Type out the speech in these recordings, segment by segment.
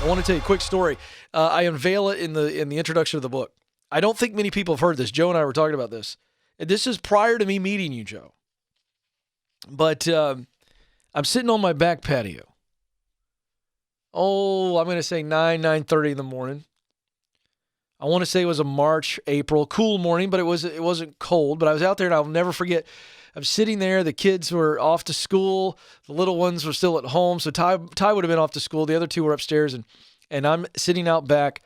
want to tell you a quick story. I unveil it in the introduction of the book. I don't think many people have heard this. Joe and I were talking about this. This is prior to me meeting you, Joe. But I'm sitting on my back patio. Oh, I'm going to say 9:30 in the morning. I want to say it was a March, April, cool morning, but it wasn't cold. But I was out there, and I'll never forget. I'm sitting there. The kids were off to school. The little ones were still at home. So Ty would have been off to school. The other two were upstairs, and I'm sitting out back.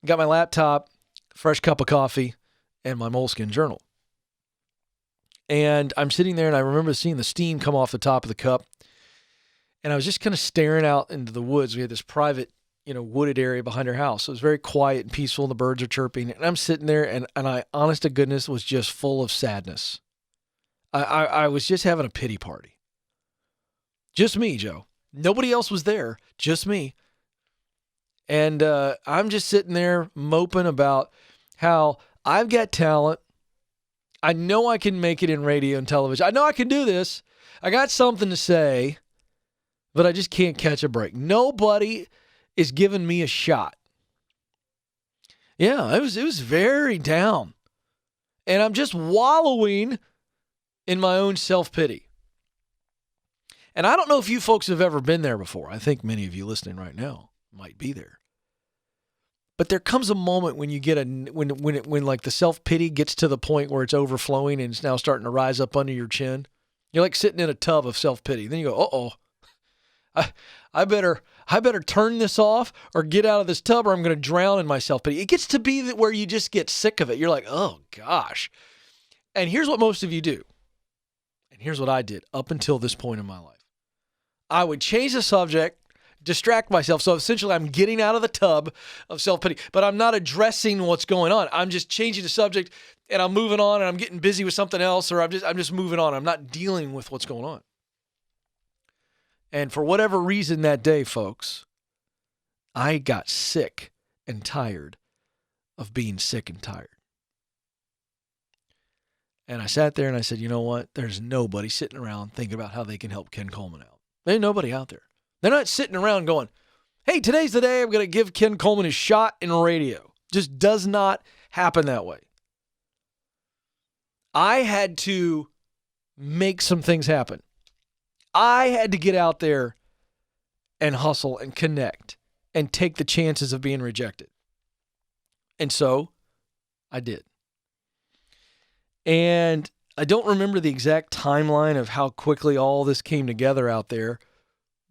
Got my laptop, fresh cup of coffee, and my moleskin journal. And I'm sitting there, and I remember seeing the steam come off the top of the cup. And I was just kind of staring out into the woods. We had this private, wooded area behind our house. So it was very quiet and peaceful. The birds are chirping. And I'm sitting there, and I, honest to goodness, was just full of sadness. I was just having a pity party. Just me, Joe. Nobody else was there. Just me. And I'm just sitting there moping about how I've got talent. I know I can make it in radio and television. I know I can do this. I got something to say, but I just can't catch a break. Nobody is giving me a shot. Yeah, it was very down. And I'm just wallowing in my own self-pity. And I don't know if you folks have ever been there before. I think many of you listening right now might be there. But there comes a moment when you get when like the self-pity gets to the point where it's overflowing and it's now starting to rise up under your chin. You're like sitting in a tub of self-pity. Then you go, uh-oh, I better turn this off or get out of this tub or I'm going to drown in my self-pity. It gets to be where you just get sick of it. You're like, oh gosh. And here's what most of you do. And here's what I did up until this point in my life. I would change the subject, distract myself. So essentially I'm getting out of the tub of self-pity, but I'm not addressing what's going on. I'm just changing the subject and I'm moving on and I'm getting busy with something else, or I'm just moving on. I'm not dealing with what's going on. And for whatever reason that day, folks, I got sick and tired of being sick and tired. And I sat there and I said, you know what? There's nobody sitting around thinking about how they can help Ken Coleman out. There's nobody out there. They're not sitting around going, hey, today's the day I'm going to give Ken Coleman his shot in radio. Just does not happen that way. I had to make some things happen. I had to get out there and hustle and connect and take the chances of being rejected. And so I did. And I don't remember the exact timeline of how quickly all this came together out there,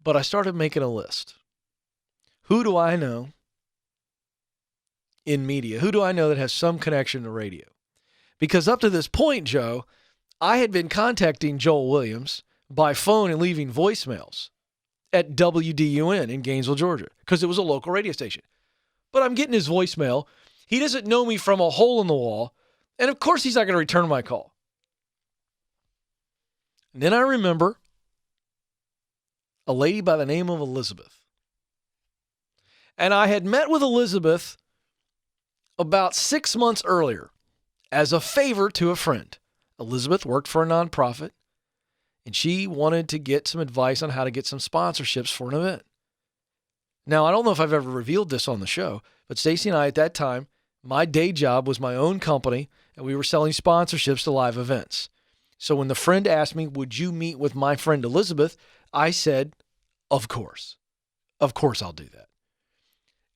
but I started making a list. Who do I know in media? Who do I know that has some connection to radio? Because up to this point, Joe, I had been contacting Joel Williams by phone and leaving voicemails at WDUN in Gainesville, Georgia, because it was a local radio station. But I'm getting his voicemail. He doesn't know me from a hole in the wall. And of course, he's not going to return my call. And then I remember a lady by the name of Elizabeth. And I had met with Elizabeth about 6 months earlier as a favor to a friend. Elizabeth worked for a nonprofit, and she wanted to get some advice on how to get some sponsorships for an event. Now, I don't know if I've ever revealed this on the show, but Stacy and I at that time, my day job was my own company, and we were selling sponsorships to live events. So when the friend asked me, would you meet with my friend Elizabeth? I said, of course. Of course I'll do that.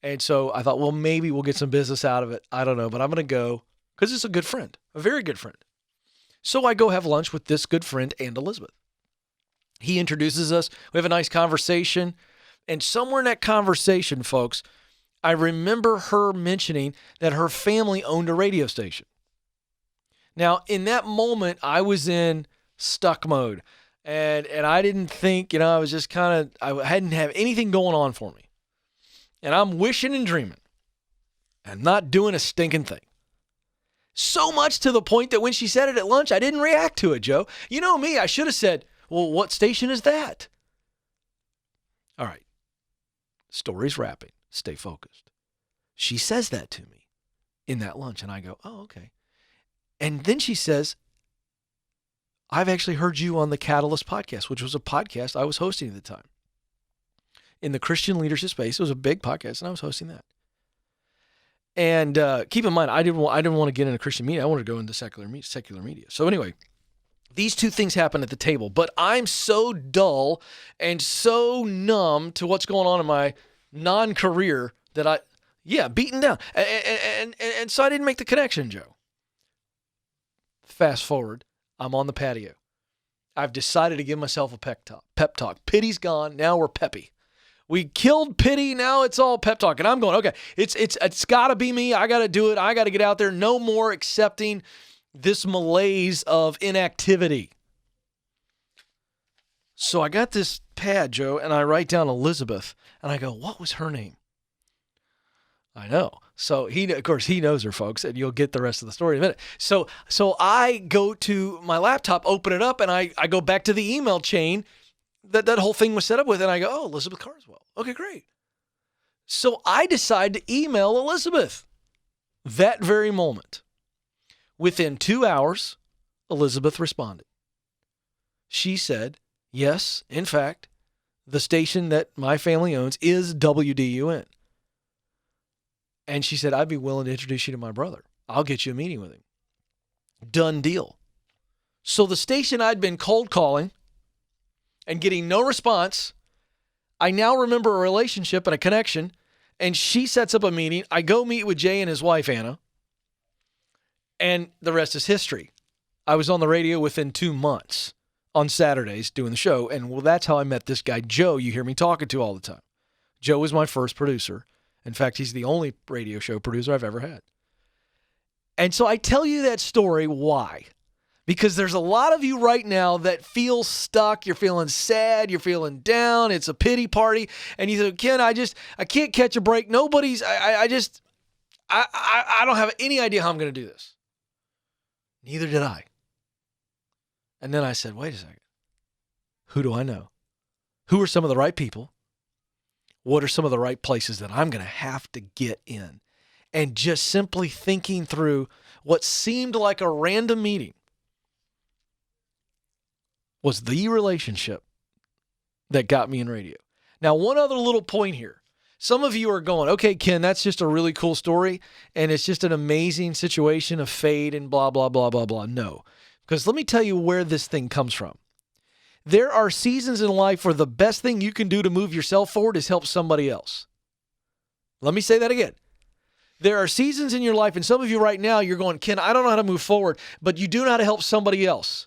And so I thought, well, maybe we'll get some business out of it. I don't know, but I'm going to go because it's a good friend, a very good friend. So I go have lunch with this good friend and Elizabeth. He introduces us. We have a nice conversation. And somewhere in that conversation, folks, I remember her mentioning that her family owned a radio station. Now, in that moment, I was in stuck mode. And I didn't think, I was just I hadn't have anything going on for me. And I'm wishing and dreaming and not doing a stinking thing. So much to the point that when she said it at lunch, I didn't react to it, Joe. You know me, I should have said, well, what station is that? All right. Story's wrapping. Stay focused. She says that to me in that lunch, and I go, oh, okay. And then she says, I've actually heard you on the Catalyst podcast, which was a podcast I was hosting at the time. in the Christian leadership space. It was a big podcast, and I was hosting that. And keep in mind, I didn't want to get into Christian media. I wanted to go into secular media. So anyway, these two things happen at the table, but I'm so dull and so numb to what's going on in my non-career that beaten down. And so I didn't make the connection, Joe. Fast forward, I'm on the patio. I've decided to give myself a pep talk. Pity's gone. Now we're peppy. We killed pity. Now it's all pep talk. And I'm going, okay, it's got to be me. I got to do it. I got to get out there. No more accepting this malaise of inactivity. So I got this pad, Joe, and I write down Elizabeth. And I go, what was her name? I know. So of course, he knows her, folks, and you'll get the rest of the story in a minute. So I go to my laptop, open it up, and I go back to the email chain that whole thing was set up with, and I go, oh, Elizabeth Carswell. Okay, great. So I decide to email Elizabeth that very moment. Within 2 hours, Elizabeth responded. She said, yes, in fact, the station that my family owns is WDUN. And she said, I'd be willing to introduce you to my brother. I'll get you a meeting with him. Done deal. So the station I'd been cold calling and getting no response, I now remember a relationship and a connection, and she sets up a meeting. I go meet with Jay and his wife, Anna, and the rest is history. I was on the radio within 2 months on Saturdays doing the show, and that's how I met this guy, Joe, you hear me talking to all the time. Joe was my first producer. In fact, he's the only radio show producer I've ever had. And so I tell you that story, why? Because there's a lot of you right now that feel stuck. You're feeling sad. You're feeling down. It's a pity party. And you say, Ken, I can't catch a break. I don't have any idea how I'm going to do this. Neither did I. And then I said, wait a second. Who do I know? Who are some of the right people? What are some of the right places that I'm going to have to get in? And just simply thinking through what seemed like a random meeting was the relationship that got me in radio. Now, one other little point here. Some of you are going, okay, Ken, that's just a really cool story, and it's just an amazing situation of fate and blah, blah, blah, blah, blah. No, because let me tell you where this thing comes from. There are seasons in life where the best thing you can do to move yourself forward is help somebody else. Let me say that again. There are seasons in your life, and some of you right now, you're going, Ken, I don't know how to move forward, but you do know how to help somebody else.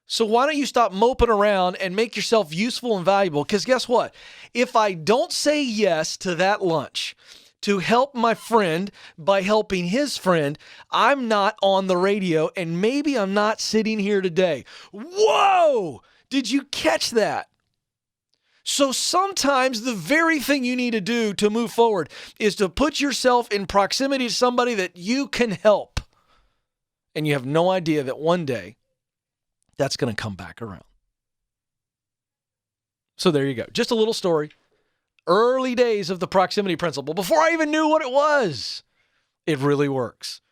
So why don't you stop moping around and make yourself useful and valuable? Because guess what? If I don't say yes to that lunch to help my friend by helping his friend, I'm not on the radio, and maybe I'm not sitting here today. Whoa! Did you catch that? So sometimes the very thing you need to do to move forward is to put yourself in proximity to somebody that you can help. And you have no idea that one day that's going to come back around. So there you go. Just a little story. Early days of the proximity principle. Before I even knew what it was. It really works.